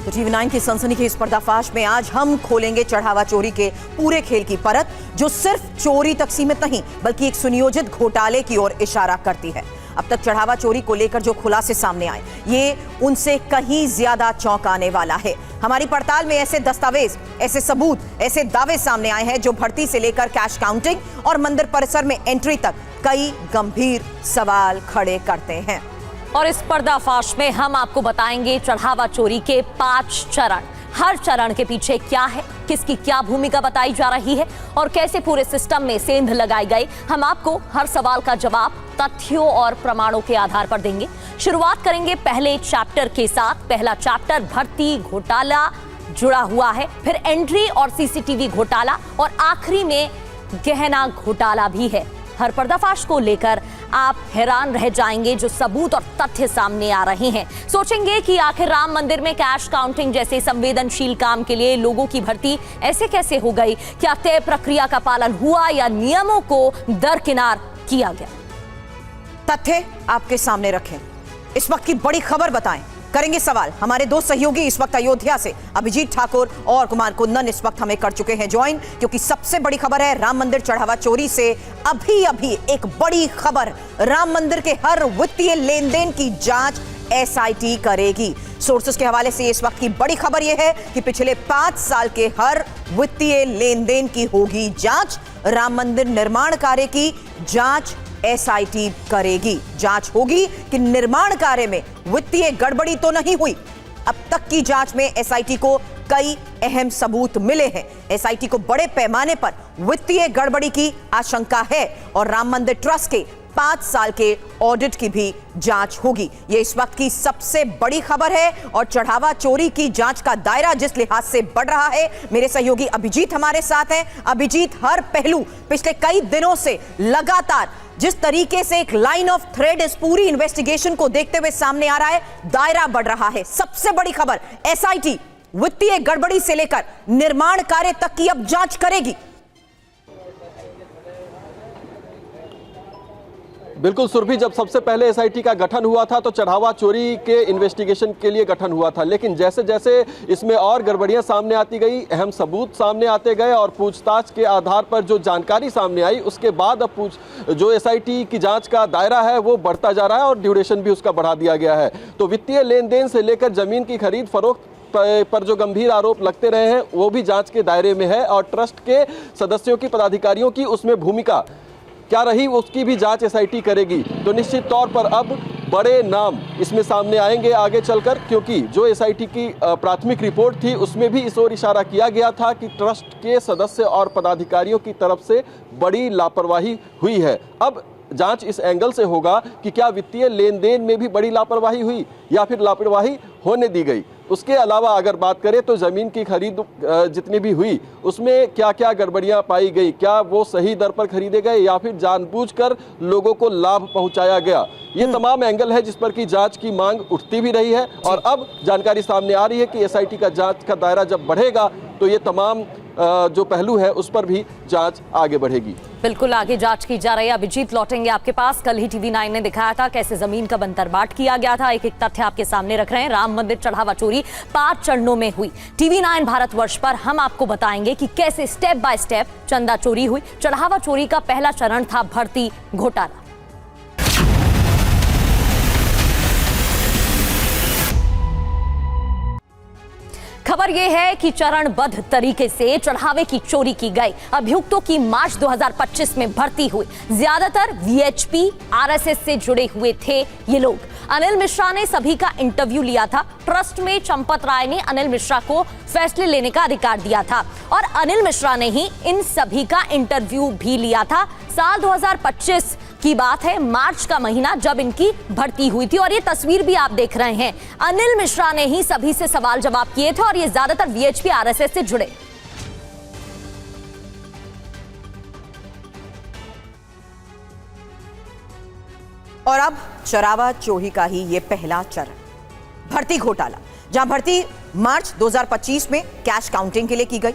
तो टीवी 9 की सनसनीखेज पर्दाफाश में आज हम खोलेंगे चढ़ावा चोरी के पूरे खेल की परत, जो सिर्फ चोरी तक सीमित नहीं बल्कि एक सुनियोजित घोटाले की ओर इशारा करती है। अब तक चढ़ावा चोरी को लेकर जो खुलासे सामने आए, ये उनसे कहीं ज्यादा चौंकाने वाला है। हमारी पड़ताल में ऐसे दस्तावेज, ऐसे सबूत, ऐसे दावे सामने आए हैं जो भर्ती से लेकर कैश काउंटिंग और मंदिर परिसर में एंट्री तक कई गंभीर सवाल खड़े करते हैं। और इस पर्दाफाश में हम आपको बताएंगे चढ़ावा चोरी के 5 चरण। हर चरण के पीछे क्या है, किसकी क्या भूमिका बताई जा रही है और कैसे पूरे सिस्टम में सेंध लगाई गई। हम आपको हर सवाल का जवाब तथ्यों और प्रमाणों के आधार पर देंगे। शुरुआत करेंगे पहले चैप्टर के साथ। पहला चैप्टर भर्ती घोटाला जुड़ा हुआ है, फिर एंट्री और सीसीटीवी घोटाला और आखिरी में गहना घोटाला भी है। हर पर्दाफाश को लेकर आप हैरान रह जाएंगे जो सबूत और तथ्य सामने आ रहे हैं। सोचेंगे कि आखिर राम मंदिर में कैश काउंटिंग जैसे संवेदनशील काम के लिए लोगों की भर्ती ऐसे कैसे हो गई? क्या तय प्रक्रिया का पालन हुआ या नियमों को दरकिनार किया गया? तथ्य आपके सामने रखें, इस वक्त की बड़ी खबर बताएं, करेंगे सवाल। हमारे दो सहयोगी इस वक्त अयोध्या से अभिजीत ठाकुर और कुमार कुंदन इस वक्त हमें कर चुके हैं ज्वाइन, क्योंकि सबसे बड़ी खबर है राम मंदिर चढ़ावा चोरी से अभी एक बड़ी खबर। राम मंदिर के हर वित्तीय लेन देन की जांच एसआईटी करेगी। सोर्सेस के हवाले से इस वक्त की बड़ी खबर यह है कि पिछले 5 साल के हर वित्तीय लेन देन की होगी जांच। राम मंदिर निर्माण कार्य की जांच एसआईटी करेगी। जांच होगी कि निर्माण कार्य में वित्तीय गड़बड़ी तो नहीं हुई। अब तक की जांच में एसआईटी को कई अहम सबूत मिले हैं। एसआईटी को बड़े पैमाने पर वित्तीय गड़बड़ी की आशंका है और राम मंदिर ट्रस्ट के 5 साल के ऑडिट की भी जांच होगी। यह इस वक्त की सबसे बड़ी खबर है और चढ़ावा चोरी की जांच का दायरा जिस लिहाज से बढ़ रहा है, मेरे सहयोगी अभिजीत हमारे साथ हैं। अभिजीत, हर पहलू पिछले कई दिनों से लगातार जिस तरीके से एक लाइन ऑफ थ्रेड इस पूरी इन्वेस्टिगेशन को देखते हुए सामने आ रहा है, दायरा बढ़ रहा है। सबसे बड़ी खबर, एसआईटी वित्तीय गड़बड़ी से लेकर निर्माण कार्य तक की अब जांच करेगी। बिल्कुल सुरभि, जब सबसे पहले एसआईटी का गठन हुआ था तो चढ़ावा चोरी के इन्वेस्टिगेशन के लिए गठन हुआ था, लेकिन जैसे जैसे इसमें और गड़बड़ियां सामने आती गई, अहम सबूत सामने आते गए और पूछताछ के आधार पर जो जानकारी सामने आई, उसके बाद अब जो एसआईटी की जांच का दायरा है वो बढ़ता जा रहा है और ड्यूरेशन भी उसका बढ़ा दिया गया है। तो वित्तीय लेन देन से लेकर जमीन की खरीद फरोख्त पर जो गंभीर आरोप लगते रहे हैं वो भी जांच के दायरे में है और ट्रस्ट के सदस्यों की, पदाधिकारियों की उसमें भूमिका क्या रही उसकी भी जांच एसआईटी करेगी। तो निश्चित तौर पर अब बड़े नाम इसमें सामने आएंगे आगे चलकर, क्योंकि जो एसआईटी की प्राथमिक रिपोर्ट थी उसमें भी इस ओर इशारा किया गया था कि ट्रस्ट के सदस्य और पदाधिकारियों की तरफ से बड़ी लापरवाही हुई है। अब जांच इस एंगल से होगा कि क्या वित्तीय लेन देन में भी बड़ी लापरवाही हुई या फिर लापरवाही होने दी गई। उसके अलावा अगर बात करें तो ज़मीन की खरीद जितनी भी हुई उसमें क्या क्या गड़बड़ियां पाई गई, क्या वो सही दर पर खरीदे गए या फिर जानबूझकर लोगों को लाभ पहुंचाया गया, ये तमाम एंगल है जिस पर की जांच की मांग उठती भी रही है। और अब जानकारी सामने आ रही है कि एसआईटी का जांच का दायरा जब बढ़ेगा तो ये तमाम जो पहलू है उस पर भी जांच आगे बढ़ेगी। बिल्कुल आगे जांच की जा रही है। अभिजीत, लौटेंगे आपके पास। कल ही टीवी 9 ने दिखाया था कैसे जमीन का बंटरबांट किया गया था। एक एक तथ्य आपके सामने रख रहे हैं। राम मंदिर चढ़ावा चोरी 5 चरणों में हुई। टीवी 9 भारतवर्ष पर हम आपको बताएंगे कि कैसे स्टेप बाय स्टेप चंदा चोरी हुई। चढ़ावा चोरी का पहला चरण था भर्ती घोटाला। खबर यह है कि चरणबद्ध तरीके से चढ़ावे की चोरी की गई। अभियुक्तों की मार्च 2025 में भर्ती हुई। ज्यादातर वीएचपी, आरएसएस से जुड़े हुए थे ये लोग। अनिल मिश्रा ने सभी का इंटरव्यू लिया था। ट्रस्ट में चंपत राय ने अनिल मिश्रा को फैसले लेने का अधिकार दिया था और अनिल मिश्रा ने ही इन सभी का इंटरव्यू भी लिया था। साल 2025 की बात है, मार्च का महीना जब इनकी भर्ती हुई थी और ये तस्वीर भी आप देख रहे हैं। अनिल मिश्रा ने ही सभी से सवाल जवाब किए थे और ये ज्यादातर वीएचपी, आरएसएस से जुड़े। और अब चढ़ावा चोरी का ही ये पहला चरण, भर्ती घोटाला, जहां भर्ती मार्च 2025 में कैश काउंटिंग के लिए की गई।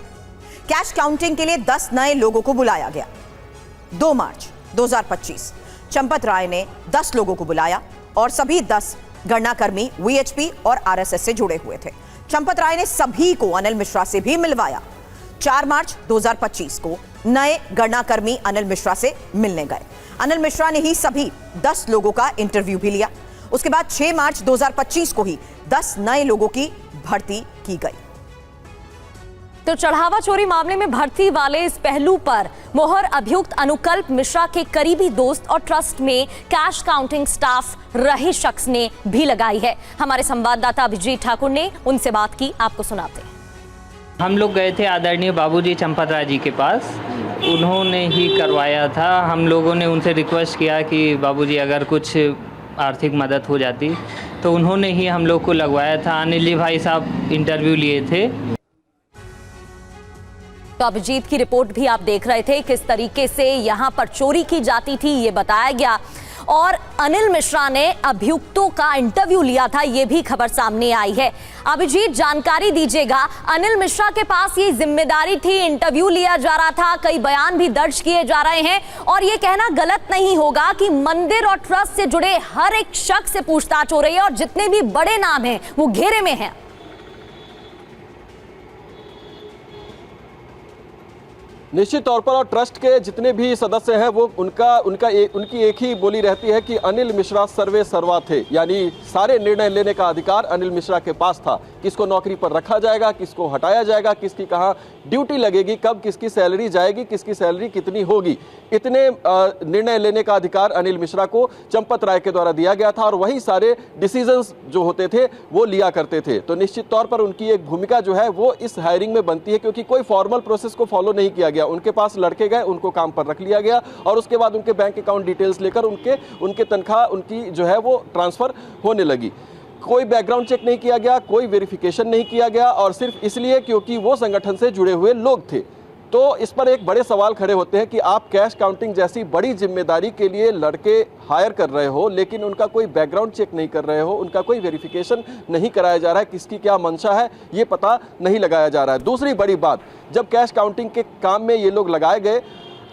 कैश काउंटिंग के लिए 10 नए लोगों को बुलाया गया। 2 मार्च 2025 चंपत राय ने 10 लोगों को बुलाया और सभी 10 गणनाकर्मी वीएचपी और आरएसएस से जुड़े हुए थे। चंपत राय ने सभी को अनिल मिश्रा से भी मिलवाया। 4 मार्च 2025 को नए गणनाकर्मी अनिल मिश्रा से मिलने गए। अनिल मिश्रा ने ही सभी 10 लोगों का इंटरव्यू भी लिया। उसके बाद 6 मार्च 2025 को ही 10 नए लोगों की भर्ती की गई। तो चढ़ावा चोरी मामले में भर्ती वाले इस पहलू पर मोहर अभियुक्त अनुकल्प मिश्रा के करीबी दोस्त और ट्रस्ट में कैश काउंटिंग स्टाफ रहे शख्स ने भी लगाई है। हमारे संवाददाता अभिजीत ठाकुर ने उनसे बात की, आपको सुनाते हैं। हम लोग गए थे आदरणीय बाबूजी चंपत राय जी के पास, उन्होंने ही करवाया था। हम लोगों ने उनसे रिक्वेस्ट किया कि बाबूजी अगर कुछ आर्थिक मदद हो जाती, तो उन्होंने ही हम लोग को लगवाया था। अनिल जी भाई साहब इंटरव्यू लिए थे। तो अभिजीत की रिपोर्ट भी आप देख रहे थे, किस तरीके से यहां पर चोरी की जाती थी ये बताया गया, और अनिल मिश्रा ने अभियुक्तों का इंटरव्यू लिया था, ये भी खबर सामने आई है। अभिजीत, जानकारी दीजिएगा, अनिल मिश्रा के पास ये जिम्मेदारी थी, इंटरव्यू लिया जा रहा था, कई बयान भी दर्ज किए जा रहे हैं, और ये कहना गलत नहीं होगा कि मंदिर और ट्रस्ट से जुड़े हर एक शख्स से पूछताछ हो रही है और जितने भी बड़े नाम हैं वो घेरे में हैं। निश्चित तौर पर, और ट्रस्ट के जितने भी सदस्य हैं वो उनकी एक ही बोली रहती है कि अनिल मिश्रा सर्वे सर्वा थे, यानी सारे निर्णय लेने का अधिकार अनिल मिश्रा के पास था। किसको नौकरी पर रखा जाएगा, किसको हटाया जाएगा, किसकी कहाँ ड्यूटी लगेगी, कब किसकी सैलरी जाएगी, किसकी सैलरी कितनी होगी, इतने निर्णय लेने का अधिकार अनिल मिश्रा को चंपत राय के द्वारा दिया गया था, और वही सारे डिसीजंस जो होते थे वो लिया करते थे। तो निश्चित तौर पर उनकी एक भूमिका जो है वो इस हायरिंग में बनती है, क्योंकि कोई फॉर्मल प्रोसेस को फॉलो नहीं किया गया। उनके पास लड़के गए, उनको काम पर रख लिया गया, और उसके बाद उनके बैंक अकाउंट डिटेल्स लेकर उनके तनख्वाह उनकी जो है वो ट्रांसफर होने लगी। कोई बैकग्राउंड चेक नहीं किया गया, कोई वेरिफिकेशन नहीं किया गया, और सिर्फ इसलिए क्योंकि वो संगठन से जुड़े हुए लोग थे। तो इस पर एक बड़े सवाल खड़े होते हैं कि आप कैश काउंटिंग जैसी बड़ी जिम्मेदारी के लिए लड़के हायर कर रहे हो, लेकिन उनका कोई बैकग्राउंड चेक नहीं कर रहे हो, उनका कोई वेरिफिकेशन नहीं कराया जा रहा है, किसकी क्या मंशा है ये पता नहीं लगाया जा रहा है। दूसरी बड़ी बात, जब कैश काउंटिंग के काम में ये लोग लगाए गए,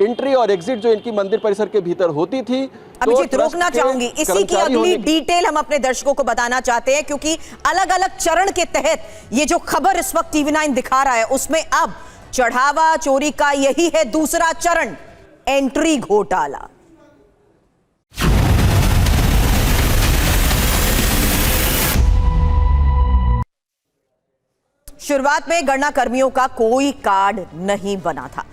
एंट्री और एग्जिट जो इनकी मंदिर परिसर के भीतर होती थी। अभिजीत, रोकना चाहूंगी, इसी की अगली डिटेल हम अपने दर्शकों को बताना चाहते हैं, क्योंकि अलग अलग चरण के तहत ये जो खबर इस वक्त TV9 दिखा रहा है उसमें अब चढ़ावा चोरी का यही है दूसरा चरण, एंट्री घोटाला। शुरुआत में गणना कर्मियों का कोई कार्ड नहीं बना था।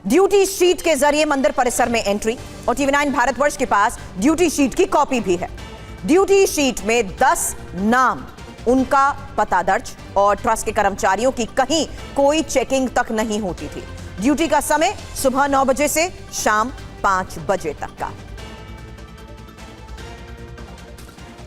ड्यूटी शीट के जरिए मंदिर परिसर में एंट्री, और TV9 भारतवर्ष के पास ड्यूटी शीट की कॉपी भी है। ड्यूटी शीट में 10 नाम, उनका पता दर्ज, और ट्रस्ट के कर्मचारियों की कहीं कोई चेकिंग तक नहीं होती थी। ड्यूटी का समय सुबह 9 बजे से शाम 5 बजे तक का।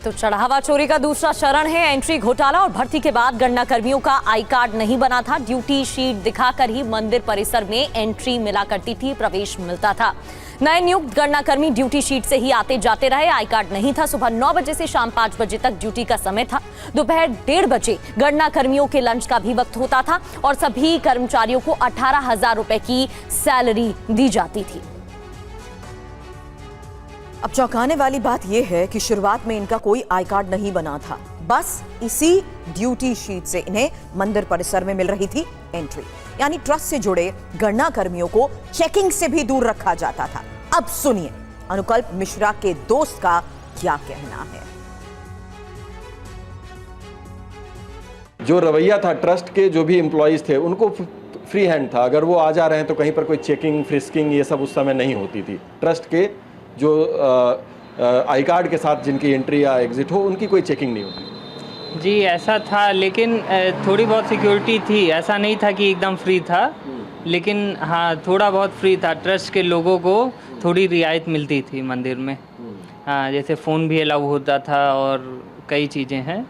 तो चढ़ावा चोरी का दूसरा चरण है एंट्री घोटाला, और भर्ती के बाद गणना कर्मियों का आई कार्ड नहीं बना था। ड्यूटी शीट दिखाकर ही मंदिर परिसर में एंट्री मिला करती थी, प्रवेश मिलता था। नए नियुक्त गणना कर्मी ड्यूटी शीट से ही आते जाते रहे, आई कार्ड नहीं था। सुबह 9 बजे से शाम 5 बजे तक ड्यूटी का समय था। दोपहर 1:30 बजे गणना कर्मियों के लंच का भी वक्त होता था, और सभी कर्मचारियों को 18,000 रुपए की सैलरी दी जाती थी। अब चौंकाने वाली बात यह है कि शुरुआत में इनका कोई आई कार्ड नहीं बना था, बस इसी ड्यूटी शीट से इन्हें मंदिर परिसर में मिल रही थी एंट्री। यानी ट्रस्ट से जुड़े गणना कर्मियों को चेकिंग से भी दूर रखा जाता था। अब सुनिए अनुकल्प मिश्रा के दोस्त का क्या कहना है। जो रवैया था ट्रस्ट के जो भी एम्प्लॉइज थे उनको फ्री हैंड था, अगर वो आ जा रहे हैं तो कहीं पर कोई चेकिंग फ्रिस्किंग ये सब उस समय नहीं होती थी। ट्रस्ट के जो आई कार्ड के साथ जिनकी एंट्री या एग्जिट हो उनकी कोई चेकिंग नहीं होती। जी ऐसा था, लेकिन थोड़ी बहुत सिक्योरिटी थी, ऐसा नहीं था कि एकदम फ्री था, लेकिन हाँ थोड़ा बहुत फ्री था। ट्रस्ट के लोगों को थोड़ी रियायत मिलती थी मंदिर में, हाँ जैसे फ़ोन भी अलाउ होता था और कई चीज़ें हैं।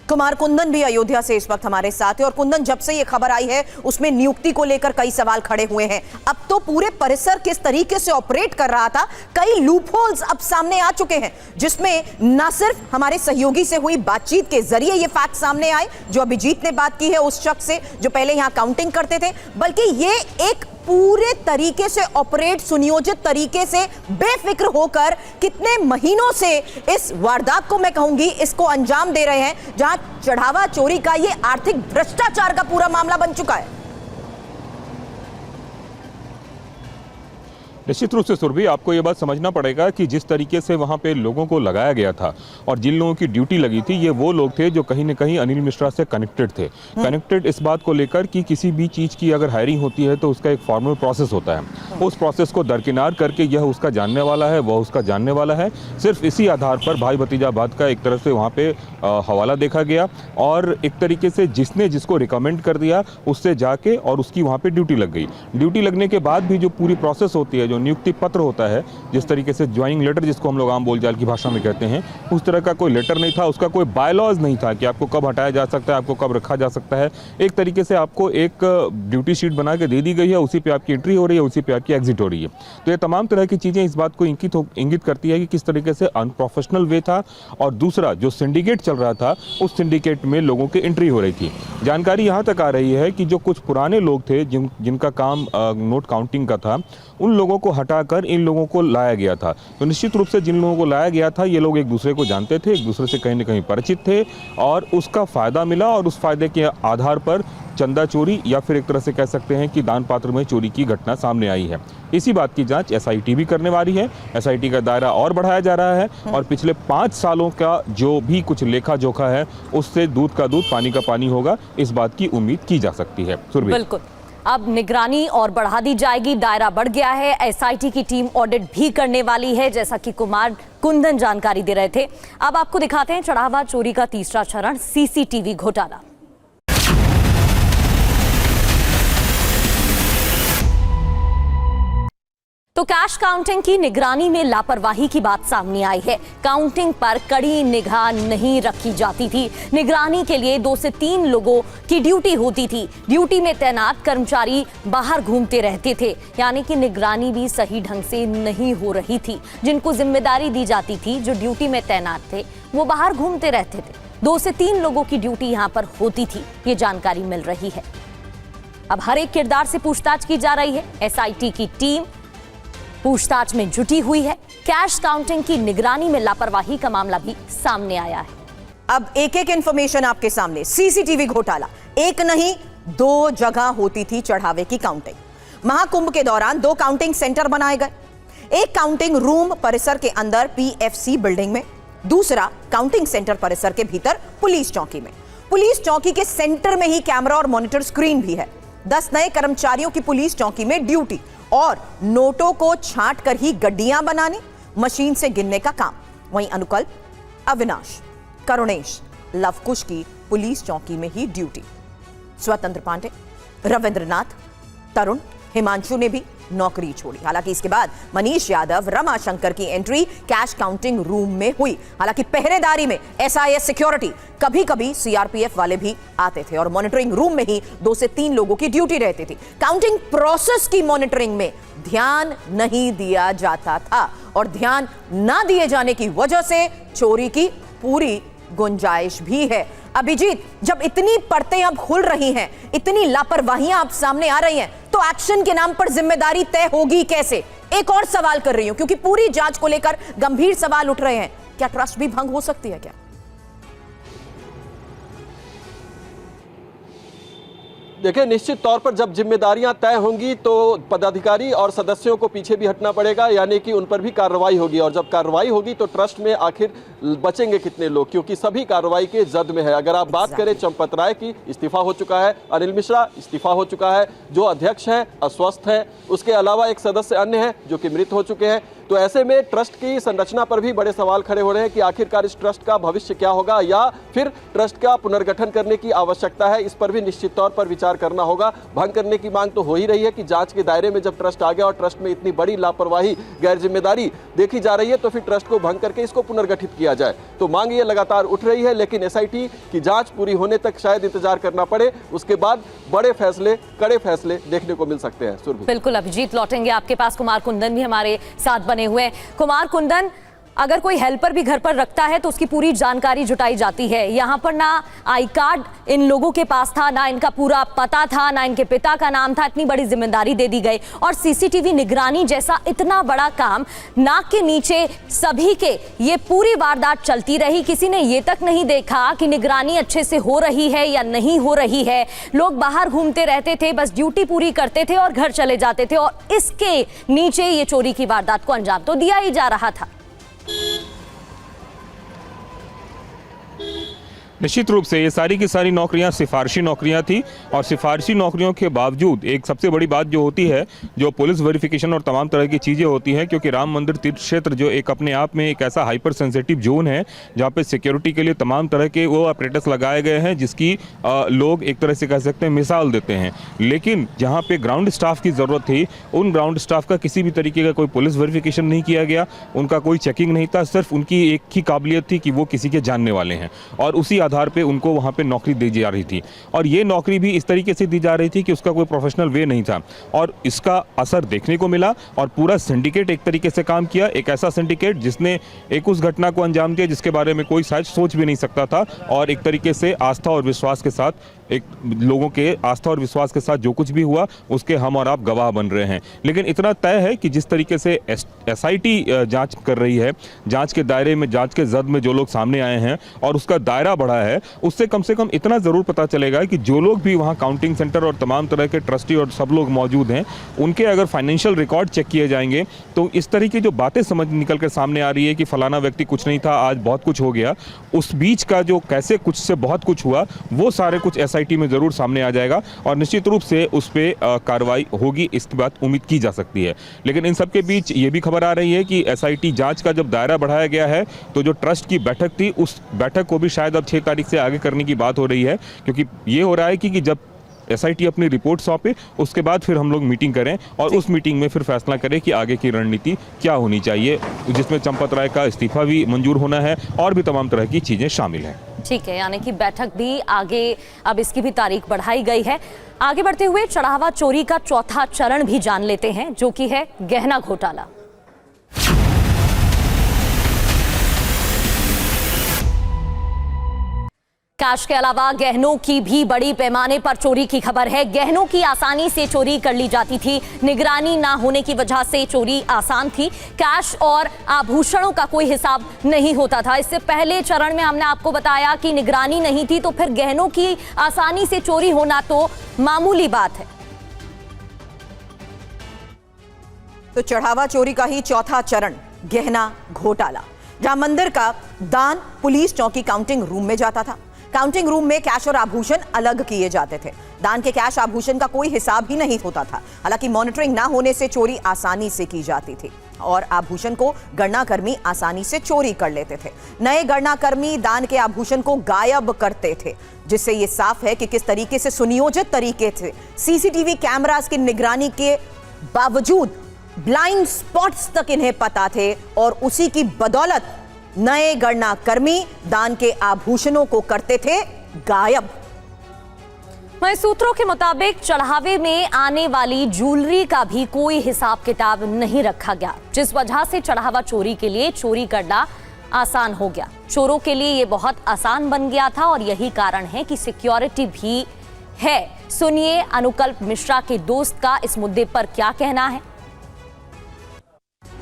कुमार कुंदन भी अयोध्या से इस वक्त हमारे साथ है। और कुंदन, जब से ये खबर आई है उसमें नियुक्ति को लेकर कई सवाल खड़े हुए हैं। अब तो पूरे परिसर किस तरीके से ऑपरेट कर रहा था, कई लूपहोल्स अब सामने आ चुके हैं, जिसमें न सिर्फ हमारे सहयोगी से हुई बातचीत के जरिए ये फैक्ट सामने आए जो अभिजीत ने बात की है उस शख्स से जो पहले यहां काउंटिंग करते थे, बल्कि ये एक पूरे तरीके से ऑपरेट, सुनियोजित तरीके से बेफिक्र होकर कितने महीनों से इस वारदात को, मैं कहूंगी, इसको अंजाम दे रहे हैं, जहां चढ़ावा चोरी का ये आर्थिक भ्रष्टाचार का पूरा मामला बन चुका है। निश्चित रूप से सुरभि, आपको ये बात समझना पड़ेगा कि जिस तरीके से वहाँ पे लोगों को लगाया गया था और जिन लोगों की ड्यूटी लगी थी, ये वो लोग थे जो कहीं न कहीं अनिल मिश्रा से कनेक्टेड थे। कनेक्टेड इस बात को लेकर कि किसी भी चीज़ की अगर हायरिंग होती है तो उसका एक फॉर्मल प्रोसेस होता है। उस प्रोसेस को दरकिनार करके यह उसका जानने वाला है, वह उसका जानने वाला है, सिर्फ इसी आधार पर भाई भतीजावाद का एक तरफ से वहाँ पे हवाला देखा गया और एक तरीके से जिसने जिसको रिकमेंड कर दिया उससे जाके और उसकी वहाँ पे ड्यूटी लग गई। ड्यूटी लगने के बाद भी जो पूरी प्रोसेस होती है, जो नियुक्ति पत्र होता है, जिस तरीके से ज्वाइनिंग लेटर जिसको हम लोग आम बोलचाल की भाषा में कहते हैं, उस तरह का कोई लेटर नहीं था, उसका कोई बायलॉज नहीं था कि आपको कब हटाया जा सकता है, आपको कब रखा जा सकता है। एक तरीके से आपको एक ड्यूटी शीट बना के दे दी गई है, उसी पे आपकी एंट्री हो रही है, उसी पे आपकी एग्जिट हो रही है। तो ये तमाम तरह की चीज़ें इस बात को इंगित करती है कि किस तरीके से अनप्रोफेशनल वे था। और दूसरा, जो सिंडिकेट चल रहा था, उस सिंडिकेट में लोगों की एंट्री हो रही थी। जानकारी यहाँ तक आ रही है कि जो कुछ पुराने लोग थे जिनका काम नोट काउंटिंग का था, उन लोगों को हटाकर इन लोगों को लाया गया था। तो निश्चित रूप से जिन लोगों को लाया गया था, ये लोग एक दूसरे को जानते थे, एक दूसरे से कहीं न कहीं परिचित थे और उसका फ़ायदा मिला और उस फायदे के आधार पर चंदा चोरी या फिर एक तरह से कह सकते हैं कि दान पात्र में चोरी की घटना सामने आई है। इसी बात की जांच एसआईटी भी करने वाली है। एसआईटी का दायरा और बढ़ाया जा रहा है और पिछले 5 सालों का जो भी कुछ लेखा जोखा है, उससे दूध का दूध पानी का पानी होगा, इस बात की उम्मीद की जा सकती है। बिल्कुल, अब निगरानी और बढ़ा दी जाएगी, दायरा बढ़ गया है। एसआईटी की टीम ऑडिट भी करने वाली है, जैसा कि कुमार कुंदन जानकारी दे रहे थे। अब आपको दिखाते हैं चढ़ावा चोरी का तीसरा चरण, सीसीटीवी घोटाला। तो कैश काउंटिंग की निगरानी में लापरवाही की बात सामने आई है। काउंटिंग पर कड़ी निगाह नहीं रखी जाती थी। निगरानी के लिए 2 से 3 लोगों की ड्यूटी होती थी। ड्यूटी में तैनात कर्मचारी बाहर घूमते रहते थे, यानी कि निगरानी भी सही ढंग से नहीं हो रही थी। जिनको जिम्मेदारी दी जाती थी, जो ड्यूटी में तैनात थे, वो बाहर घूमते रहते थे। 2 से 3 लोगों की ड्यूटी यहां पर होती थी, ये जानकारी मिल रही है। अब हर एक किरदार से पूछताछ की जा रही है। एसआईटी की टीम पूछताछ में जुटी हुई है। कैश काउंटिंग की निगरानी में लापरवाही का मामला भी सामने आया है। अब एक एक इंफॉर्मेशन आपके सामने। सीसीटीवी घोटाला, एक नहीं 2 जगह होती थी चढ़ावे की काउंटिंग। महाकुंभ के दौरान 2 काउंटिंग सेंटर बनाए गए। एक काउंटिंग रूम परिसर के अंदर पीएफसी बिल्डिंग में, दूसरा काउंटिंग सेंटर परिसर के भीतर पुलिस चौकी में। पुलिस चौकी के सेंटर में ही कैमरा और मॉनिटर स्क्रीन भी है। 10 नए कर्मचारियों की पुलिस चौकी में ड्यूटी और नोटों को छांट कर ही गड्डियां बनाने, मशीन से गिनने का काम। वहीं अनुकल्प, अविनाश, करुणेश, लवकुश की पुलिस चौकी में ही ड्यूटी। स्वतंत्र पांडे, रविंद्रनाथ, तरुण, हिमांशु ने भी नौकरी छोड़ी। हालांकि इसके बाद मनीष यादव, रमाशंकर की एंट्री कैश काउंटिंग रूम में हुई। हालांकि पहरेदारी में एसआईएस सिक्योरिटी, कभी कभी सीआरपीएफ वाले भी आते थे और मॉनिटरिंग रूम में ही 2 से 3 लोगों की ड्यूटी रहती थी। काउंटिंग प्रोसेस की मॉनिटरिंग में ध्यान नहीं दिया जाता था और ध्यान ना दिए जाने की वजह से चोरी की पूरी गुंजाइश भी है। अभिजीत, जब इतनी परतें अब खुल रही हैं, इतनी लापरवाहियां अब सामने आ रही हैं, तो एक्शन के नाम पर जिम्मेदारी तय होगी कैसे? एक और सवाल कर रही हूं, क्योंकि पूरी जांच को लेकर गंभीर सवाल उठ रहे हैं। क्या ट्रस्ट भी भंग हो सकती है क्या? देखिए, निश्चित तौर पर जब जिम्मेदारियां तय होंगी तो पदाधिकारी और सदस्यों को पीछे भी हटना पड़ेगा, यानी कि उन पर भी कार्रवाई होगी। और जब कार्रवाई होगी तो ट्रस्ट में आखिर बचेंगे कितने लोग, क्योंकि सभी कार्रवाई के जद में है। अगर आप बात करें चंपत राय की, इस्तीफा हो चुका है। अनिल मिश्रा इस्तीफा हो चुका है। जो अध्यक्ष हैं अस्वस्थ हैं। उसके अलावा एक सदस्य अन्य हैं जो कि मृत हो चुके हैं। तो ऐसे में ट्रस्ट की संरचना पर भी बड़े सवाल खड़े हो रहे हैं कि आखिरकार इस ट्रस्ट का भविष्य क्या होगा, या फिर ट्रस्ट का पुनर्गठन करने की आवश्यकता है। इस पर भी निश्चित तौर पर विचार करना होगा। भंग करने की मांग तो हो ही रही है कि जांच के दायरे में जब ट्रस्ट आ गया और ट्रस्ट में इतनी बड़ी लापरवाही, गैर जिम्मेदारी देखी जा रही है, तो फिर ट्रस्ट को भंग करके इसको पुनर्गठित किया जाए। तो मांग ये लगातार उठ रही है, लेकिन एसआईटी की जांच पूरी होने तक शायद इंतजार करना पड़े। उसके बाद बड़े फैसले, कड़े फैसले देखने को मिल सकते हैं। बिल्कुल अभिजीत, लौटेंगे आपके पास। कुमार कुंदन भी हमारे साथ बने हुए हैं। कुमार कुंदन, अगर कोई हेल्पर भी घर पर रखता है तो उसकी पूरी जानकारी जुटाई जाती है। यहाँ पर ना आई कार्ड इन लोगों के पास था, ना इनका पूरा पता था, ना इनके पिता का नाम था। इतनी बड़ी जिम्मेदारी दे दी गई और सीसीटीवी निगरानी जैसा इतना बड़ा काम, नाक के नीचे सभी के ये पूरी वारदात चलती रही। किसी ने ये तक नहीं देखा कि निगरानी अच्छे से हो रही है या नहीं हो रही है। लोग बाहर घूमते रहते थे, बस ड्यूटी पूरी करते थे और घर चले जाते थे, और इसके नीचे ये चोरी की वारदात को अंजाम तो दिया ही जा रहा था। निश्चित रूप से ये सारी की सारी नौकरियां सिफारिशी नौकरियां थी, और सिफारिशी नौकरियों के बावजूद एक सबसे बड़ी बात जो होती है, जो पुलिस वेरिफिकेशन और तमाम तरह की चीज़ें होती हैं, क्योंकि राम मंदिर तीर्थ क्षेत्र जो एक अपने आप में एक ऐसा हाइपर सेंसिटिव जोन है जहाँ पे सिक्योरिटी के लिए तमाम तरह के वो अपरेटस लगाए गए हैं, जिसकी लोग एक तरह से कह सकते हैं मिसाल देते हैं। लेकिन जहाँ पे ग्राउंड स्टाफ की ज़रूरत थी, उन ग्राउंड स्टाफ का किसी भी तरीके का कोई पुलिस वेरिफिकेशन नहीं किया गया, उनका कोई चेकिंग नहीं था। सिर्फ उनकी एक ही काबिलियत थी कि वो किसी के जानने वाले हैं, और उसी आधार पे उनको वहां पे नौकरी दी जा रही थी। और ये नौकरी भी इस तरीके से दी जा रही थी कि उसका कोई प्रोफेशनल वे नहीं था, और इसका असर देखने को मिला। और पूरा सिंडिकेट एक तरीके से काम किया, एक ऐसा सिंडिकेट जिसने एक उस घटना को अंजाम दिया जिसके बारे में कोई शायद सोच भी नहीं सकता था, और एक तरीके से आस्था और विश्वास के साथ, एक लोगों के आस्था और विश्वास के साथ जो कुछ भी हुआ उसके हम और आप गवाह बन रहे हैं। लेकिन इतना तय है कि जिस तरीके से एसआईटी जांच कर रही है, जांच के दायरे में, जांच के जद में जो लोग सामने आए हैं और उसका दायरा बढ़ा है, उससे कम से कम इतना ज़रूर पता चलेगा कि जो लोग भी वहाँ काउंटिंग सेंटर और तमाम तरह के ट्रस्टी और सब लोग मौजूद हैं, उनके अगर फाइनेंशियल रिकॉर्ड चेक किए जाएंगे तो इस तरह की जो बातें समझ निकल कर सामने आ रही है कि फलाना व्यक्ति कुछ नहीं था, आज बहुत कुछ हो गया, उस बीच का जो कैसे कुछ से बहुत कुछ हुआ, वो सारे कुछ एसआईटी में ज़रूर सामने आ जाएगा, और निश्चित रूप से उस पर कार्रवाई होगी, इसकी बात उम्मीद की जा सकती है। लेकिन इन सब के बीच ये भी खबर आ रही है कि एसआईटी जांच का जब दायरा बढ़ाया गया है, तो जो ट्रस्ट की बैठक थी, उस बैठक को भी शायद अब 6 तारीख से आगे करने की बात हो रही है, क्योंकि ये हो रहा है कि जब एसआईटी अपनी रिपोर्ट सौंपे उसके बाद फिर हम लोग मीटिंग करें, और उस मीटिंग में फिर फैसला करें कि आगे की रणनीति क्या होनी चाहिए, जिसमें चंपत राय का इस्तीफा भी मंजूर होना है और भी तमाम तरह की चीजें शामिल हैं। ठीक है, यानी कि बैठक भी आगे, अब इसकी भी तारीख बढ़ाई गई है। आगे बढ़ते हुए चढ़ावा चोरी का चौथा चरण भी जान लेते हैं, जो कि है गहना घोटाला। कैश के अलावा गहनों की भी बड़ी पैमाने पर चोरी की खबर है। गहनों की आसानी से चोरी कर ली जाती थी, निगरानी ना होने की वजह से चोरी आसान थी। कैश और आभूषणों का कोई हिसाब नहीं होता था। इससे पहले चरण में हमने आपको बताया कि निगरानी नहीं थी, तो फिर गहनों की आसानी से चोरी होना तो मामूली बात है। तो चढ़ावा चोरी का ही चौथा चरण गहना घोटाला, जहां मंदिर का दान पुलिस चौकी काउंटिंग रूम में जाता था। काउंटिंग रूम में कैश और आभूषण अलग किए जाते थे। दान के कैश आभूषण का कोई हिसाब ही नहीं होता था। हालांकि मॉनिटरिंग ना होने से चोरी आसानी से की जाती थी, और आभूषण को गणनाकर्मी आसानी से चोरी कर लेते थे। नए गणनाकर्मी दान के आभूषण को गायब करते थे, जिससे यह साफ है कि किस तरीके से सुनियोजित तरीके से सीसीटीवी कैमरास की निगरानी के बावजूद ब्लाइंड स्पॉट्स तक इन्हें पता थे, और उसी की बदौलत नए गणना कर्मी दान के आभूषणों को करते थे गायब। वहीं सूत्रों के मुताबिक चढ़ावे में आने वाली ज्वेलरी का भी कोई हिसाब किताब नहीं रखा गया, जिस वजह से चढ़ावा चोरी के लिए चोरी करना आसान हो गया। चोरों के लिए ये बहुत आसान बन गया था, और यही कारण है कि सिक्योरिटी भी है। सुनिए अनुकल्प मिश्रा के दोस्त का इस मुद्दे पर क्या कहना है।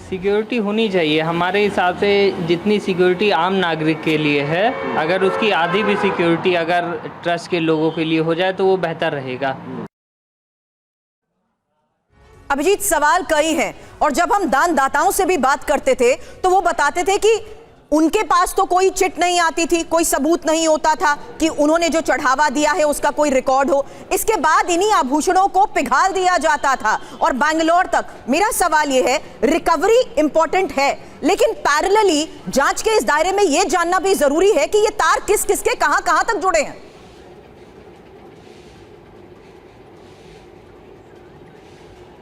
सिक्योरिटी होनी चाहिए। हमारे हिसाब से जितनी सिक्योरिटी आम नागरिक के लिए है, अगर उसकी आधी भी सिक्योरिटी अगर ट्रस्ट के लोगों के लिए हो जाए तो वो बेहतर रहेगा। अभिजीत, सवाल कई हैं, और जब हम दानदाताओं से भी बात करते थे तो वो बताते थे कि उनके पास तो कोई चिट नहीं आती थी, कोई सबूत नहीं होता था कि उन्होंने जो चढ़ावा दिया है उसका कोई रिकॉर्ड हो। इसके बाद इन्हीं आभूषणों को पिघाल दिया जाता था और बैंगलोर तक। मेरा सवाल यह है, रिकवरी इंपॉर्टेंट है, लेकिन पैरेलली जांच के इस दायरे में यह जानना भी जरूरी है कि ये तार किस किस के कहां तक जुड़े हैं।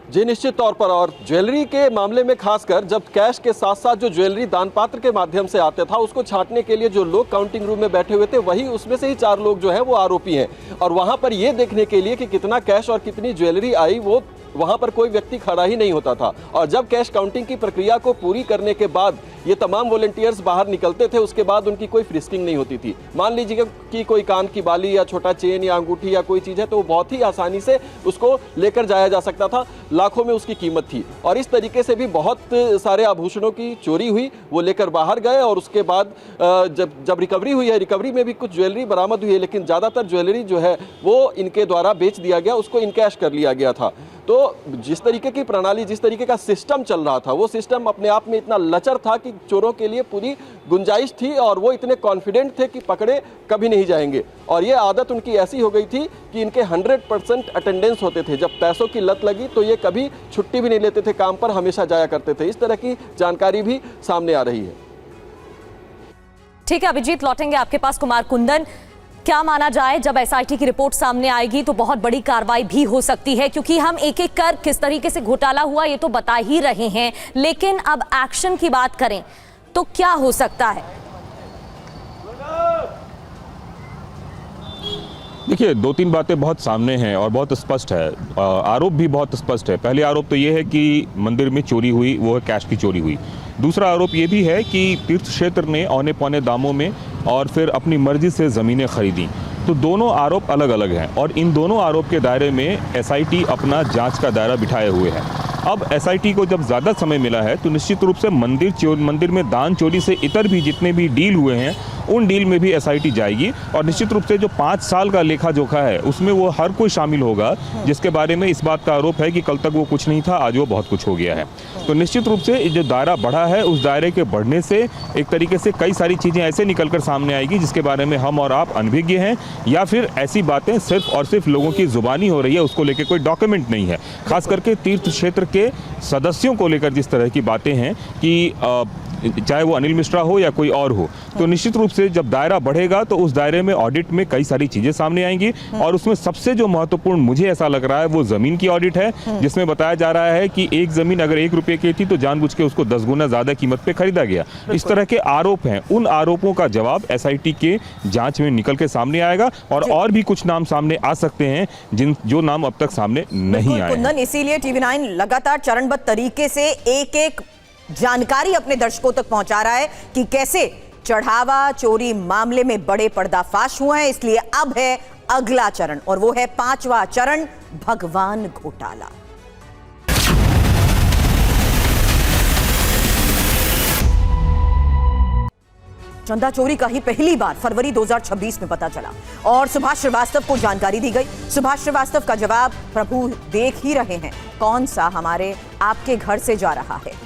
जी निश्चित तौर पर, और ज्वेलरी के मामले में खासकर जब कैश के साथ साथ जो ज्वेलरी दान पात्र के माध्यम से आते था, उसको छांटने के लिए जो लोग काउंटिंग रूम में बैठे हुए थे, वही उसमें से ही 4 लोग जो हैं वो आरोपी हैं। और वहां पर ये देखने के लिए कि कितना कैश और कितनी ज्वेलरी आई, वो वहां पर कोई व्यक्ति खड़ा ही नहीं होता था। और जब कैश काउंटिंग की प्रक्रिया को पूरी करने के बाद ये तमाम वॉलंटियर्स बाहर निकलते थे, उसके बाद उनकी कोई फ्रिस्किंग नहीं होती थी। मान लीजिए कि कोई कान की बाली या छोटा चेन या अंगूठी या कोई चीज़ है, तो वो बहुत ही आसानी से उसको लेकर जाया जा सकता था। लाखों में उसकी कीमत थी और इस तरीके से भी बहुत सारे आभूषणों की चोरी हुई। वो लेकर बाहर गए और उसके बाद जब रिकवरी हुई है, रिकवरी में भी कुछ ज्वेलरी बरामद हुई है, लेकिन ज़्यादातर ज्वेलरी जो है वो इनके द्वारा बेच दिया गया, उसको इनकैश कर लिया गया था। तो जिस तरीके की प्रणाली, जिस तरीके का सिस्टम चल रहा था, वो सिस्टम अपने आप में इतना लचर था कि चोरों के लिए पूरी गुंजाइश थी और वो इतने कॉन्फिडेंट थे कि पकड़े कभी नहीं जाएंगे। और ये आदत उनकी ऐसी हो गई थी कि इनके 100% अटेंडेंस होते थे। जब पैसों की लत लगी तो ये कभी छुट्टी भी नहीं लेते थे, काम पर हमेशा जाया करते थे। इस तरह की जानकारी भी सामने आ रही है। ठीक है अभिजीत, लौटेंगे आपके पास। कुमार कुंदन, क्या माना जाए, जब एसआईटी की रिपोर्ट सामने आएगी तो बहुत बड़ी कार्रवाई भी हो सकती है, क्योंकि हम एक एक कर किस तरीके से घोटाला हुआ ये तो बता ही रहे हैं, लेकिन अब एक्शन की बात करें तो क्या हो सकता है? देखिए, दो तीन बातें बहुत सामने हैं और बहुत स्पष्ट है। आरोप भी बहुत स्पष्ट है। पहले आरोप तो ये है कि मंदिर में चोरी हुई, वो है कैश की चोरी हुई। दूसरा आरोप ये भी है कि तीर्थ क्षेत्र ने औने पौने दामों में और फिर अपनी मर्जी से ज़मीनें खरीदी। तो दोनों आरोप अलग अलग हैं और इन दोनों आरोप के दायरे में एसआईटी अपना जांच का दायरा बिठाए हुए है। अब एसआईटी को जब ज़्यादा समय मिला है तो निश्चित रूप से मंदिर में दान चोरी से इतर भी जितने भी डील हुए हैं उन डील में भी एसआईटी जाएगी और निश्चित रूप से जो 5 साल का लेखा जोखा है उसमें वो हर कोई शामिल होगा जिसके बारे में इस बात का आरोप है कि कल तक वो कुछ नहीं था, आज वो बहुत कुछ हो गया है। तो निश्चित रूप से जो दायरा बढ़ा है उस दायरे के बढ़ने से एक तरीके से कई सारी चीज़ें ऐसे निकल कर सामने आएगी जिसके बारे में हम और आप अनभिज्ञ हैं, या फिर ऐसी बातें सिर्फ और सिर्फ लोगों की जुबानी हो रही है, उसको लेकर कोई डॉक्यूमेंट नहीं है। खास करके तीर्थ क्षेत्र के सदस्यों को लेकर जिस तरह की बातें हैं कि चाहे वो अनिल मिश्रा हो या कोई और हो, तो निश्चित रूप से जब दायरा बढ़ेगा तो उस दायरे में ऑडिट में कई सारी चीज़ें सामने आएंगी और उसमें सबसे जो महत्वपूर्ण मुझे ऐसा लग रहा है वो ज़मीन की ऑडिट है, जिसमें बताया जा रहा है कि एक ज़मीन अगर 1 रुपये की थी तो जानबूझ के उसको 10 गुना ज़्यादा कीमत पे खरीदा गया। इस तरह के आरोप हैं, उन आरोपों का जवाब एसआईटी के जाँच में निकल के सामने आएगा और भी कुछ नाम सामने आ सकते हैं जो नाम अब तक सामने नहीं आए हैं। इसीलिए टीवी9 लगातार चरणबद्ध तरीके से एक एक जानकारी अपने दर्शकों तक पहुंचा रहा है कि कैसे चढ़ावा चोरी मामले में बड़े पर्दाफाश हुए हैं। इसलिए अब है अगला चरण और वो है 5वां चरण, भगवान घोटाला। चंदा चोरी का ही पहली बार फरवरी 2026 में पता चला और सुभाष श्रीवास्तव को जानकारी दी गई। सुभाष श्रीवास्तव का जवाब प्रभु देख ही रहे हैं, कौन सा हमारे आपके घर से जा रहा है।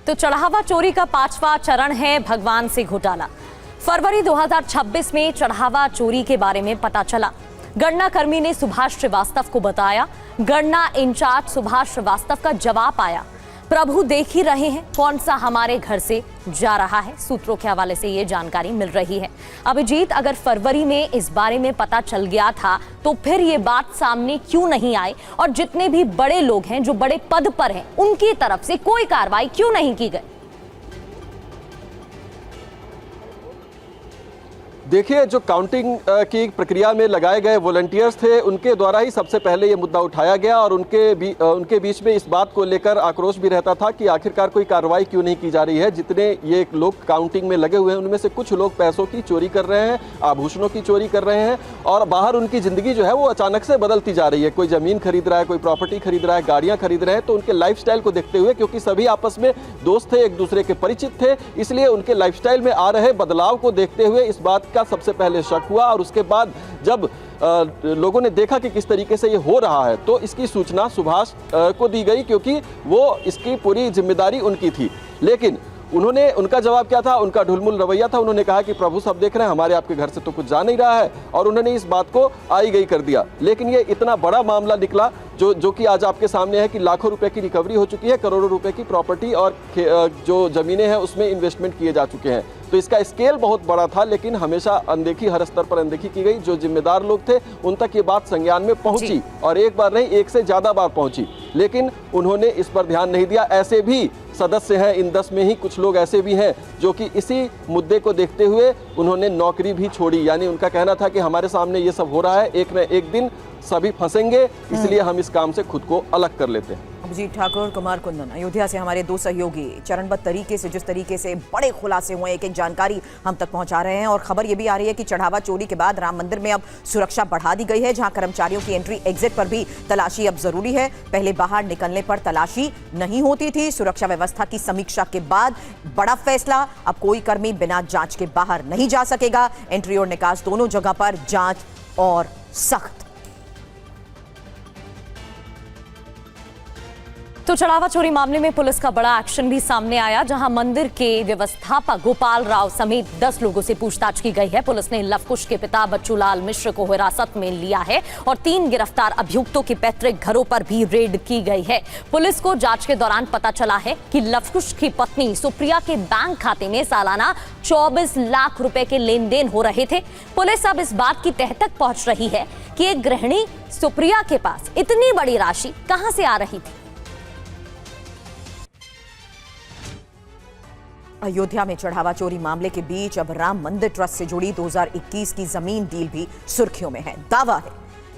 तो चढ़ावा चोरी का 5वां चरण है भगवान से घोटाला। फरवरी 2026 में चढ़ावा चोरी के बारे में पता चला। गणना कर्मी ने सुभाष श्रीवास्तव को बताया। गणना इंचार्ज सुभाष श्रीवास्तव का जवाब आया, प्रभु देख ही रहे हैं कौन सा हमारे घर से जा रहा है। सूत्रों के हवाले से ये जानकारी मिल रही है। अभिजीत, अगर फरवरी में इस बारे में पता चल गया था तो फिर ये बात सामने क्यों नहीं आई और जितने भी बड़े लोग हैं जो बड़े पद पर हैं उनकी तरफ से कोई कार्रवाई क्यों नहीं की गई? देखिए, जो काउंटिंग की प्रक्रिया में लगाए गए वॉलंटियर्स थे उनके द्वारा ही सबसे पहले ये मुद्दा उठाया गया और उनके बीच में इस बात को लेकर आक्रोश भी रहता था कि आखिरकार कोई कार्रवाई क्यों नहीं की जा रही है। जितने ये लोग काउंटिंग में लगे हुए हैं उनमें से कुछ लोग पैसों की चोरी कर रहे हैं, आभूषणों की चोरी कर रहे हैं और बाहर उनकी ज़िंदगी जो है वो अचानक से बदलती जा रही है। कोई ज़मीन खरीद रहा है, कोई प्रॉपर्टी खरीद रहा है, गाड़ियाँ खरीद रहे हैं। तो उनके लाइफस्टाइल को देखते हुए, क्योंकि सभी आपस में दोस्त थे, एक दूसरे के परिचित थे, इसलिए उनके लाइफस्टाइल में आ रहे बदलाव को देखते हुए इस बात का सबसे पहले शक हुआ और उसके बाद जब लोगों ने देखा कि किस तरीके से ये हो रहा है तो इसकी सूचना सुभाष को दी गई, क्योंकि वो इसकी पूरी जिम्मेदारी उनकी थी। लेकिन उनका जवाब क्या था? उनका ढुलमुल रवैया था। उन्होंने कहा कि प्रभु सब देख रहे हैं, हमारे आपके घर से तो कुछ जा नहीं रहा है और उन्होंने इस बात को आई गई कर दिया। लेकिन ये इतना बड़ा मामला निकला जो कि आज आपके सामने है कि लाखों रुपए की रिकवरी हो चुकी है, करोड़ों रुपए की प्रॉपर्टी और जो ज़मीनें हैं उसमें इन्वेस्टमेंट किए जा चुके हैं। तो इसका स्केल बहुत बड़ा था, लेकिन हमेशा अनदेखी, हर स्तर पर अनदेखी की गई। जो जिम्मेदार लोग थे उन तक ये बात संज्ञान में पहुंची, और एक बार नहीं, एक से ज़्यादा बार पहुंची, लेकिन उन्होंने इस पर ध्यान नहीं दिया। ऐसे भी सदस्य हैं, इन 10 में ही कुछ लोग ऐसे भी हैं जो कि इसी मुद्दे को देखते हुए उन्होंने नौकरी भी छोड़ी। यानी उनका कहना था कि हमारे सामने ये सब हो रहा है, एक न एक दिन सभी फंसेंगे, इसलिए हम इस काम से खुद को अलग कर लेते हैं। अभिजीत ठाकुर, कुमार कुंदन, अयोध्या से हमारे दो सहयोगी चरणबद्ध तरीके से, जिस तरीके से बड़े खुलासे हुए, एक एक जानकारी हम तक पहुंचा रहे हैं। और खबर ये भी आ रही है कि चढ़ावा चोरी के बाद राम मंदिर में अब सुरक्षा बढ़ा दी गई है, जहां कर्मचारियों की एंट्री एग्जिट पर भी तलाशी अब जरूरी है। पहले बाहर निकलने पर तलाशी नहीं होती थी। सुरक्षा व्यवस्था की समीक्षा के बाद बड़ा फैसला, अब कोई कर्मी बिना जांच के बाहर नहीं जा सकेगा। एंट्री और निकास दोनों जगह पर जांच और सख्त। तो चढ़ावा चोरी मामले में पुलिस का बड़ा एक्शन भी सामने आया, जहां मंदिर के व्यवस्थापक गोपाल राव समेत 10 लोगों से पूछताछ की गई है। पुलिस ने लवकुश के पिता बच्चूलाल मिश्र को हिरासत में लिया है और 3 गिरफ्तार अभियुक्तों के पैतृक घरों पर भी रेड की गई है। पुलिस को जांच के दौरान पता चला है कि लवकुश की पत्नी सुप्रिया के बैंक खाते में सालाना 24 लाख रुपए के लेन देन हो रहे थे। पुलिस अब इस बात की तह तक पहुंच रही है कि एक गृहिणी सुप्रिया के पास इतनी बड़ी राशि कहां से आ रही थी। अयोध्या में चढ़ावा चोरी मामले के बीच अब राम मंदिर ट्रस्ट से जुड़ी 2021 की जमीन डील भी सुर्खियों में है। दावा है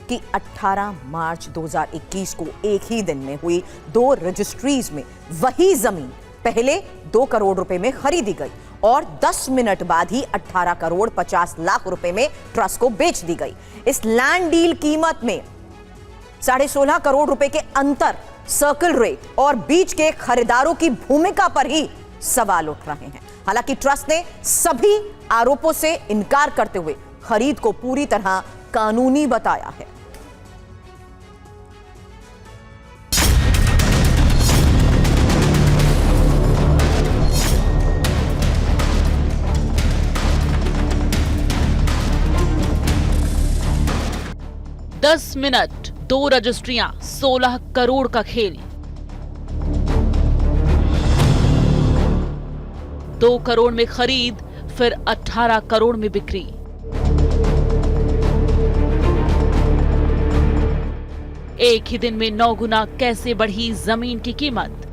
कि 18 मार्च 2021 को एक ही दिन में हुई 2 रजिस्ट्रीज में वही जमीन पहले 2 करोड़ रुपए में खरीदी गई और 10 मिनट बाद ही 18 करोड़ 50 लाख रुपए में ट्रस्ट को बेच दी गई। इस लैंड डील कीमत में 16.5 करोड़ रुपए के अंतर, सर्कल रेट और बीच के खरीदारों की भूमिका पर ही सवाल उठ रहे हैं। हालांकि ट्रस्ट ने सभी आरोपों से इनकार करते हुए खरीद को पूरी तरह कानूनी बताया है। दस मिनट, 2 रजिस्ट्रियां, 16 करोड़ का खेल। 2 करोड़ में खरीद, फिर 18 करोड़ में बिक्री। एक ही दिन में 9 गुना कैसे बढ़ी जमीन की कीमत।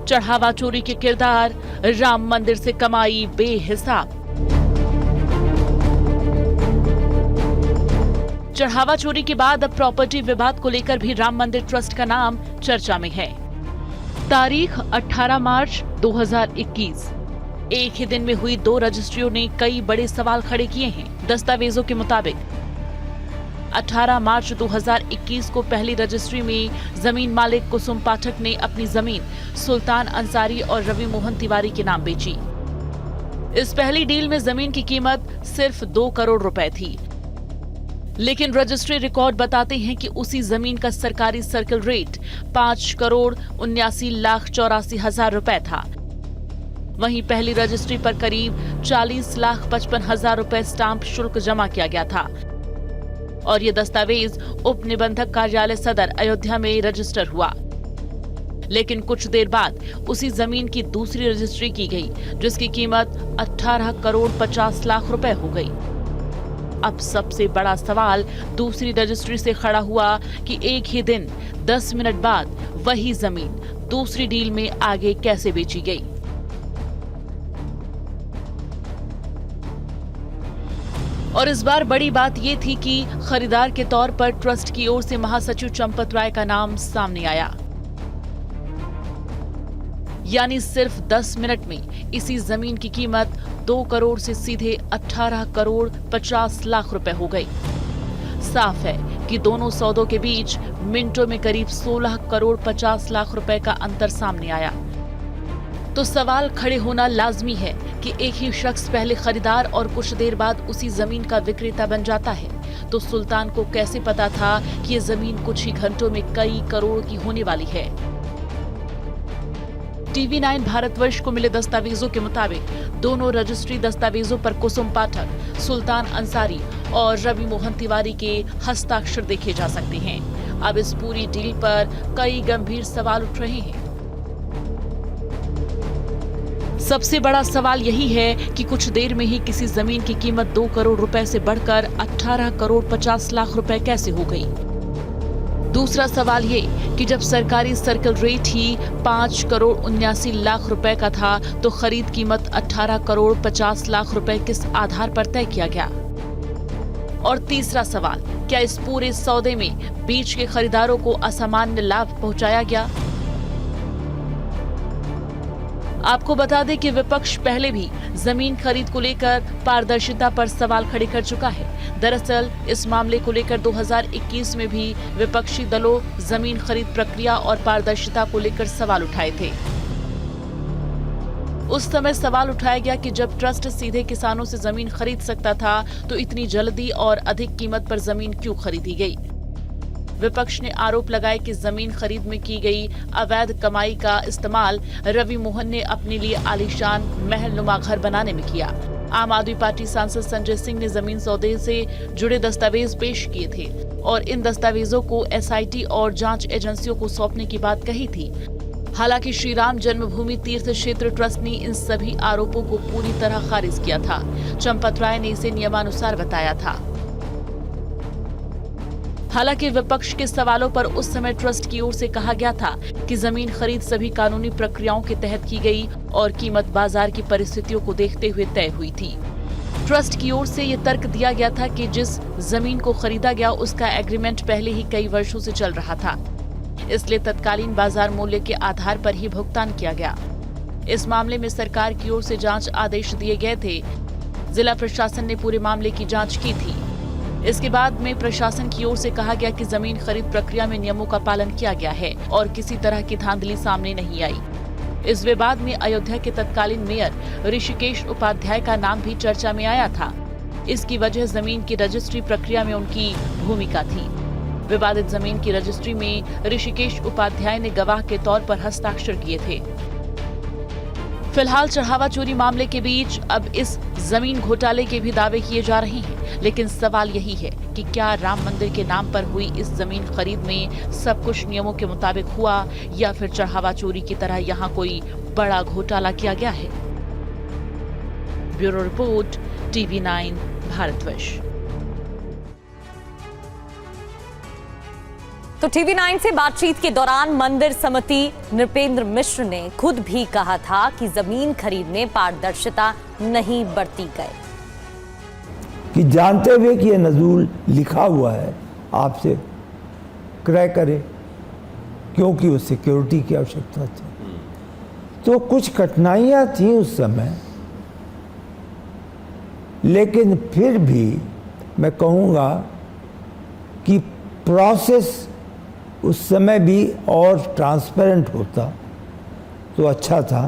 चढ़ावा चोरी के किरदार, राम मंदिर से कमाई बेहिसाब। चढ़ावा चोरी के बाद अब प्रॉपर्टी विवाद को लेकर भी राम मंदिर ट्रस्ट का नाम चर्चा में है। तारीख 18 मार्च 2021। एक ही दिन में हुई 2 रजिस्ट्रियों ने कई बड़े सवाल खड़े किए हैं। दस्तावेजों के मुताबिक 18 मार्च 2021 को पहली रजिस्ट्री में जमीन मालिक कुसुम पाठक ने अपनी जमीन सुल्तान अंसारी और रवि मोहन तिवारी के नाम बेची। इस पहली डील में जमीन की कीमत सिर्फ 2 करोड़ रुपए थी, लेकिन रजिस्ट्री रिकॉर्ड बताते हैं कि उसी जमीन का सरकारी सर्कल रेट 5 करोड़ 79 लाख 84 हजार रुपए था। वहीं पहली रजिस्ट्री पर करीब 40 लाख 55 हजार रुपए स्टाम्प शुल्क जमा किया गया था और ये दस्तावेज उप निबंधक कार्यालय सदर अयोध्या में रजिस्टर हुआ। लेकिन कुछ देर बाद उसी जमीन की दूसरी रजिस्ट्री की गई, जिसकी कीमत 18 करोड़ 50 लाख रुपए हो गई। अब सबसे बड़ा सवाल दूसरी रजिस्ट्री से खड़ा हुआ कि एक ही दिन 10 मिनट बाद वही जमीन दूसरी डील में आगे कैसे बेची गई। और इस बार बड़ी बात यह थी कि खरीदार के तौर पर ट्रस्ट की ओर से महासचिव चंपत राय का नाम सामने आया। यानी सिर्फ 10 मिनट में इसी जमीन की कीमत 2 करोड़ से सीधे 18 करोड़ 50 लाख रुपए हो गई। साफ है कि दोनों सौदों के बीच मिनटों में करीब 16 करोड़ 50 लाख रुपए का अंतर सामने आया। तो सवाल खड़े होना लाजमी है कि एक ही शख्स पहले खरीदार और कुछ देर बाद उसी जमीन का विक्रेता बन जाता है, तो सुल्तान को कैसे पता था कि ये जमीन कुछ ही घंटों में कई करोड़ की होने वाली है। TV9 भारतवर्ष को मिले दस्तावेजों के मुताबिक दोनों रजिस्ट्री दस्तावेजों पर कुसुम पाठक सुल्तान अंसारी और रवि मोहन तिवारी के हस्ताक्षर देखे जा सकते हैं। अब इस पूरी डील पर कई गंभीर सवाल उठ रहे हैं। सबसे बड़ा सवाल यही है कि कुछ देर में ही किसी जमीन की कीमत 2 करोड़ रुपए से बढ़कर 18 करोड़ 50 लाख रुपए कैसे हो गई। दूसरा सवाल ये कि जब सरकारी सर्कल रेट ही 5 करोड़ 79 लाख रुपए का था तो खरीद कीमत 18 करोड़ 50 लाख रुपए किस आधार पर तय किया गया। और तीसरा सवाल, क्या इस पूरे सौदे में बीच के खरीदारों को असामान्य लाभ पहुंचाया गया। आपको बता दें कि विपक्ष पहले भी जमीन खरीद को लेकर पारदर्शिता पर सवाल खड़े कर चुका है। दरअसल इस मामले को लेकर 2021 में भी विपक्षी दलों जमीन खरीद प्रक्रिया और पारदर्शिता को लेकर सवाल उठाए थे। उस समय सवाल उठाया गया कि जब ट्रस्ट सीधे किसानों से जमीन खरीद सकता था तो इतनी जल्दी और अधिक कीमत पर जमीन क्यों खरीदी गई। विपक्ष ने आरोप लगाया कि जमीन खरीद में की गई अवैध कमाई का इस्तेमाल रवि मोहन ने अपने लिए आलीशान महलनुमा घर बनाने में किया। आम आदमी पार्टी सांसद संजय सिंह ने जमीन सौदे से जुड़े दस्तावेज पेश किए थे और इन दस्तावेजों को एसआईटी और जांच एजेंसियों को सौंपने की बात कही थी। हालांकि श्री राम जन्मभूमि तीर्थ क्षेत्र ट्रस्ट ने इन सभी आरोपों को पूरी तरह खारिज किया था। चंपत राय ने इसे नियमानुसार बताया था। हालांकि विपक्ष के सवालों पर उस समय ट्रस्ट की ओर से कहा गया था कि जमीन खरीद सभी कानूनी प्रक्रियाओं के तहत की गई और कीमत बाजार की परिस्थितियों को देखते हुए तय हुई थी। ट्रस्ट की ओर से ये तर्क दिया गया था कि जिस जमीन को खरीदा गया उसका एग्रीमेंट पहले ही कई वर्षों से चल रहा था, इसलिए तत्कालीन बाजार मूल्य के आधार पर ही भुगतान किया गया। इस मामले में सरकार की ओर से जांच आदेश दिए गए थे। जिला प्रशासन ने पूरे मामले की जांच की थी। इसके बाद में प्रशासन की ओर से कहा गया कि जमीन खरीद प्रक्रिया में नियमों का पालन किया गया है और किसी तरह की धांधली सामने नहीं आई। इस विवाद में अयोध्या के तत्कालीन मेयर ऋषिकेश उपाध्याय का नाम भी चर्चा में आया था। इसकी वजह जमीन की रजिस्ट्री प्रक्रिया में उनकी भूमिका थी। विवादित जमीन की रजिस्ट्री में ऋषिकेश उपाध्याय ने गवाह के तौर पर हस्ताक्षर किए थे। फिलहाल चढ़ावा चोरी मामले के बीच अब इस जमीन घोटाले के भी दावे किए जा रहे हैं, लेकिन सवाल यही है कि क्या राम मंदिर के नाम पर हुई इस जमीन खरीद में सब कुछ नियमों के मुताबिक हुआ या फिर चढ़ावा चोरी की तरह यहाँ कोई बड़ा घोटाला किया गया है। Bureau report, TV9 Bharatvarsh. तो TV9 से बातचीत के दौरान मंदिर समिति नृपेंद्र मिश्र ने खुद भी कहा था कि जमीन खरीद में पारदर्शिता नहीं बरती गई। कि जानते हुए कि यह नजूल लिखा हुआ है आपसे क्रय करे, क्योंकि उस सिक्योरिटी की आवश्यकता थी। तो कुछ कठिनाइयां थी उस समय, लेकिन फिर भी मैं कहूँगा कि प्रोसेस उस समय भी और ट्रांसपेरेंट होता तो अच्छा था।